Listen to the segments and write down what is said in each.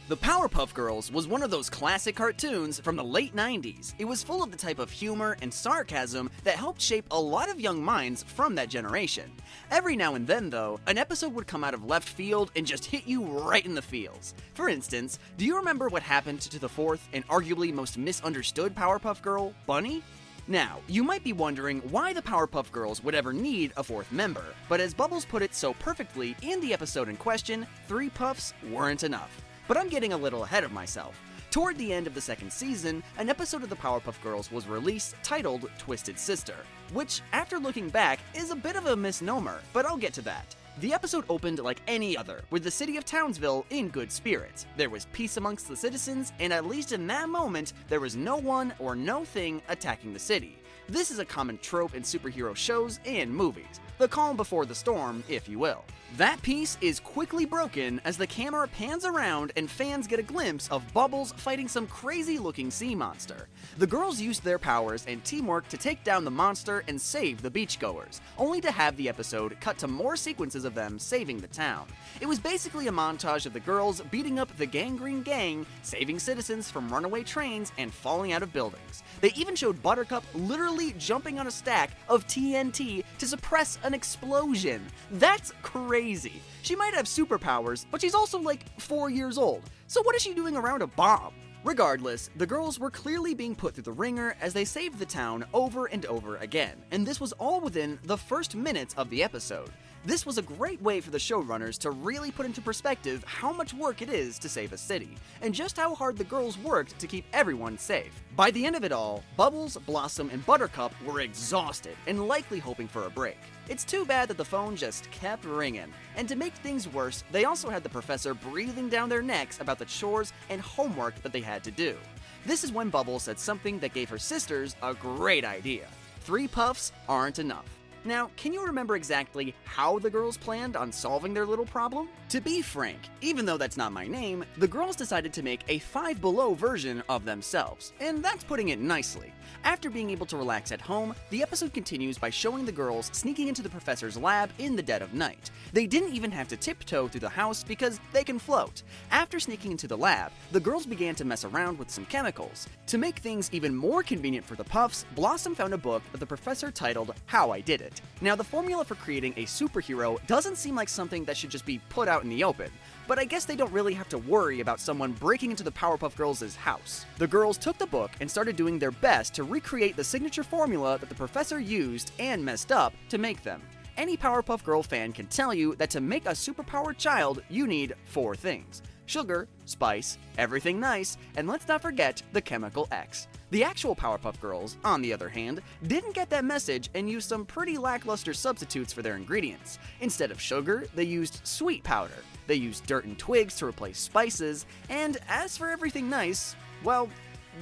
The Powerpuff Girls was one of those classic cartoons from the late 90s. It was full of the type of humor and sarcasm that helped shape a lot of young minds from that generation. Every now and then, though, an episode would come out of left field and just hit you right in the feels. For instance, do you remember what happened to the fourth and arguably most misunderstood Powerpuff Girl, Bunny? Now, you might be wondering why the Powerpuff Girls would ever need a fourth member, but as Bubbles put it so perfectly in the episode in question, 3 puffs weren't enough. But I'm getting a little ahead of myself. Toward the end of the second season, an episode of the Powerpuff Girls was released titled Twisted Sister, which, after looking back, is a bit of a misnomer, but I'll get to that. The episode opened like any other, with the city of Townsville in good spirits. There was peace amongst the citizens, and at least in that moment, there was no one or no thing attacking the city. This is a common trope in superhero shows and movies. The calm before the storm, if you will. That peace is quickly broken as the camera pans around and fans get a glimpse of Bubbles fighting some crazy-looking sea monster. The girls used their powers and teamwork to take down the monster and save the beachgoers, only to have the episode cut to more sequences of them saving the town. It was basically a montage of the girls beating up the Gangrene Gang, saving citizens from runaway trains and falling out of buildings. They even showed Buttercup literally jumping on a stack of TNT to suppress an explosion. That's crazy. She might have superpowers, but she's also like 4 years old. So what is she doing around a bomb? Regardless, the girls were clearly being put through the ringer as they saved the town over and over again, and this was all within the first minutes of the episode. This was a great way for the showrunners to really put into perspective how much work it is to save a city, and just how hard the girls worked to keep everyone safe. By the end of it all, Bubbles, Blossom, and Buttercup were exhausted and likely hoping for a break. It's too bad that the phone just kept ringing, and to make things worse, they also had the professor breathing down their necks about the chores and homework that they had to do. This is when Bubbles said something that gave her sisters a great idea. 3 puffs aren't enough. Now, can you remember exactly how the girls planned on solving their little problem? To be frank, even though that's not my name, the girls decided to make a Five Below version of themselves, and that's putting it nicely. After being able to relax at home, the episode continues by showing the girls sneaking into the professor's lab in the dead of night. They didn't even have to tiptoe through the house because they can float. After sneaking into the lab, the girls began to mess around with some chemicals. To make things even more convenient for the Puffs, Blossom found a book that the professor titled How I Did It. Now, the formula for creating a superhero doesn't seem like something that should just be put out in the open, but I guess they don't really have to worry about someone breaking into the Powerpuff Girls' house. The girls took the book and started doing their best to recreate the signature formula that the professor used and messed up to make them. Any Powerpuff Girl fan can tell you that to make a superpowered child, you need 4 things: sugar, spice, everything nice, and let's not forget the chemical X. The actual Powerpuff Girls, on the other hand, didn't get that message and used some pretty lackluster substitutes for their ingredients. Instead of sugar, they used sweet powder. They used dirt and twigs to replace spices, and as for everything nice, well,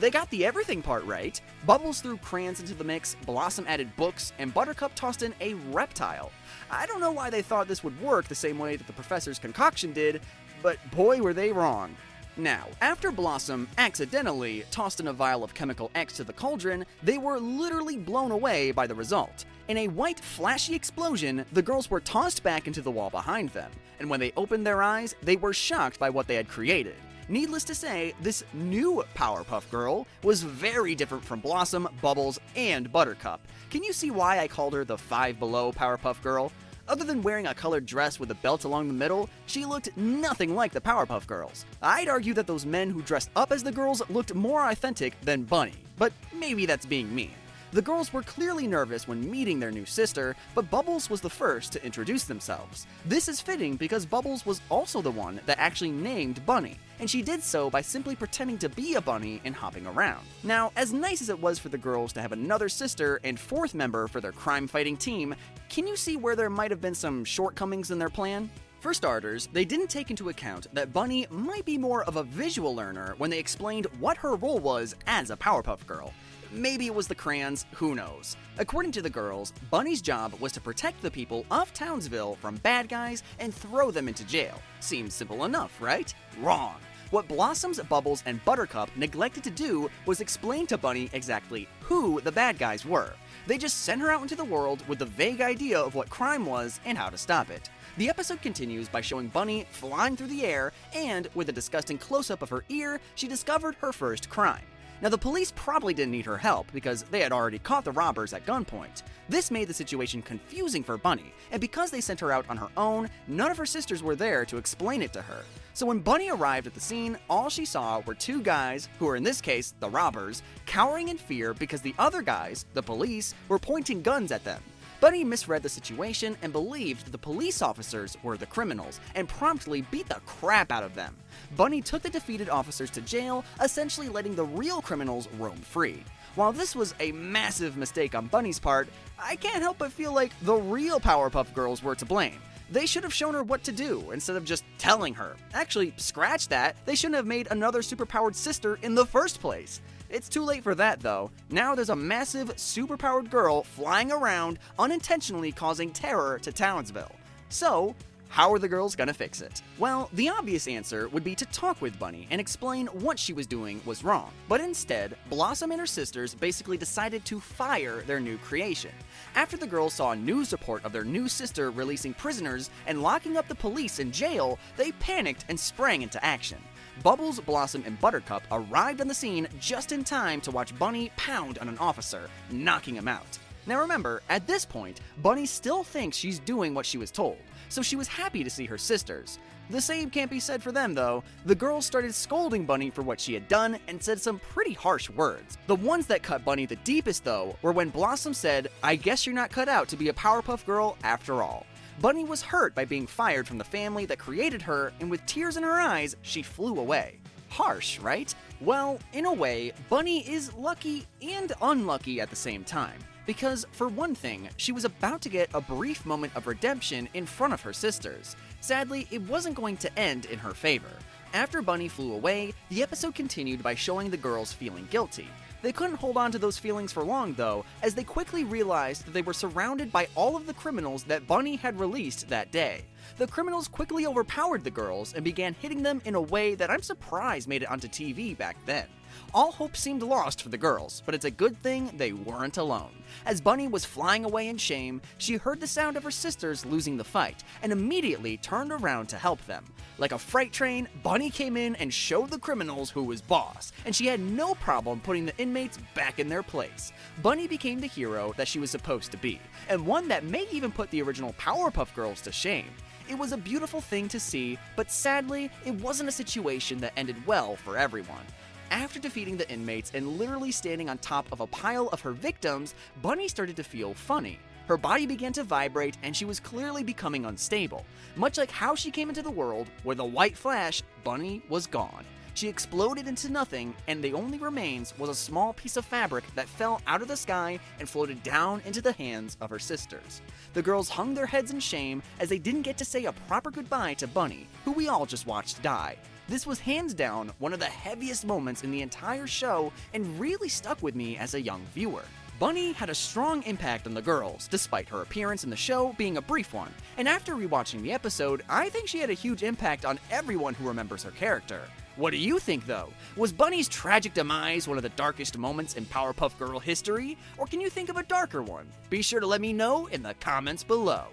they got the everything part right. Bubbles threw crayons into the mix, Blossom added books, and Buttercup tossed in a reptile. I don't know why they thought this would work the same way that the professor's concoction did, but boy were they wrong. Now, after Blossom accidentally tossed in a vial of chemical X to the cauldron, they were literally blown away by the result. In a white, flashy explosion, the girls were tossed back into the wall behind them, and when they opened their eyes, they were shocked by what they had created. Needless to say, this new Powerpuff Girl was very different from Blossom, Bubbles, and Buttercup. Can you see why I called her the Five Below Powerpuff Girl? Other than wearing a colored dress with a belt along the middle, she looked nothing like the Powerpuff Girls. I'd argue that those men who dressed up as the girls looked more authentic than Bunny, but maybe that's being mean. The girls were clearly nervous when meeting their new sister, but Bubbles was the first to introduce themselves. This is fitting because Bubbles was also the one that actually named Bunny, and she did so by simply pretending to be a bunny and hopping around. Now, as nice as it was for the girls to have another sister and 4th member for their crime-fighting team, can you see where there might have been some shortcomings in their plan? For starters, they didn't take into account that Bunny might be more of a visual learner when they explained what her role was as a Powerpuff Girl. Maybe it was the crayons, who knows. According to the girls, Bunny's job was to protect the people of Townsville from bad guys and throw them into jail. Seems simple enough, right? Wrong. What Blossoms, Bubbles, and Buttercup neglected to do was explain to Bunny exactly who the bad guys were. They just sent her out into the world with the vague idea of what crime was and how to stop it. The episode continues by showing Bunny flying through the air, and with a disgusting close-up of her ear, she discovered her first crime. Now, the police probably didn't need her help because they had already caught the robbers at gunpoint. This made the situation confusing for Bunny, and because they sent her out on her own, none of her sisters were there to explain it to her. So when Bunny arrived at the scene, all she saw were two guys, who were in this case the robbers, cowering in fear because the other guys, the police, were pointing guns at them. Bunny misread the situation and believed that the police officers were the criminals and promptly beat the crap out of them. Bunny took the defeated officers to jail, essentially letting the real criminals roam free. While this was a massive mistake on Bunny's part, I can't help but feel like the real Powerpuff Girls were to blame. They should have shown her what to do instead of just telling her. Actually, scratch that, they shouldn't have made another superpowered sister in the first place. It's too late for that though. Now there's a massive, superpowered girl flying around, unintentionally causing terror to Townsville. So, how are the girls gonna fix it? Well, the obvious answer would be to talk with Bunny and explain what she was doing was wrong. But instead, Blossom and her sisters basically decided to fire their new creation. After the girls saw a news report of their new sister releasing prisoners and locking up the police in jail, they panicked and sprang into action. Bubbles, Blossom, and Buttercup arrived on the scene just in time to watch Bunny pound on an officer, knocking him out. Now remember, at this point, Bunny still thinks she's doing what she was told, so she was happy to see her sisters. The same can't be said for them though. The girls started scolding Bunny for what she had done and said some pretty harsh words. The ones that cut Bunny the deepest though were when Blossom said, "I guess you're not cut out to be a Powerpuff Girl after all." Bunny was hurt by being fired from the family that created her, and with tears in her eyes, she flew away. Harsh, right? Well, in a way, Bunny is lucky and unlucky at the same time. Because, for one thing, she was about to get a brief moment of redemption in front of her sisters. Sadly, it wasn't going to end in her favor. After Bunny flew away, the episode continued by showing the girls feeling guilty. They couldn't hold on to those feelings for long though, as they quickly realized that they were surrounded by all of the criminals that Bunny had released that day. The criminals quickly overpowered the girls and began hitting them in a way that I'm surprised made it onto TV back then. All hope seemed lost for the girls, but it's a good thing they weren't alone. As Bunny was flying away in shame, she heard the sound of her sisters losing the fight, and immediately turned around to help them. Like a freight train, Bunny came in and showed the criminals who was boss, and she had no problem putting the inmates back in their place. Bunny became the hero that she was supposed to be, and one that may even put the original Powerpuff Girls to shame. It was a beautiful thing to see, but sadly, it wasn't a situation that ended well for everyone. After defeating the inmates and literally standing on top of a pile of her victims, Bunny started to feel funny. Her body began to vibrate and she was clearly becoming unstable. Much like how she came into the world, with a white flash, Bunny was gone. She exploded into nothing, and the only remains was a small piece of fabric that fell out of the sky and floated down into the hands of her sisters. The girls hung their heads in shame as they didn't get to say a proper goodbye to Bunny, who we all just watched die. This was hands down one of the heaviest moments in the entire show and really stuck with me as a young viewer. Bunny had a strong impact on the girls, despite her appearance in the show being a brief one, and after rewatching the episode, I think she had a huge impact on everyone who remembers her character. What do you think though? Was Bunny's tragic demise one of the darkest moments in Powerpuff Girl history? Or can you think of a darker one? Be sure to let me know in the comments below.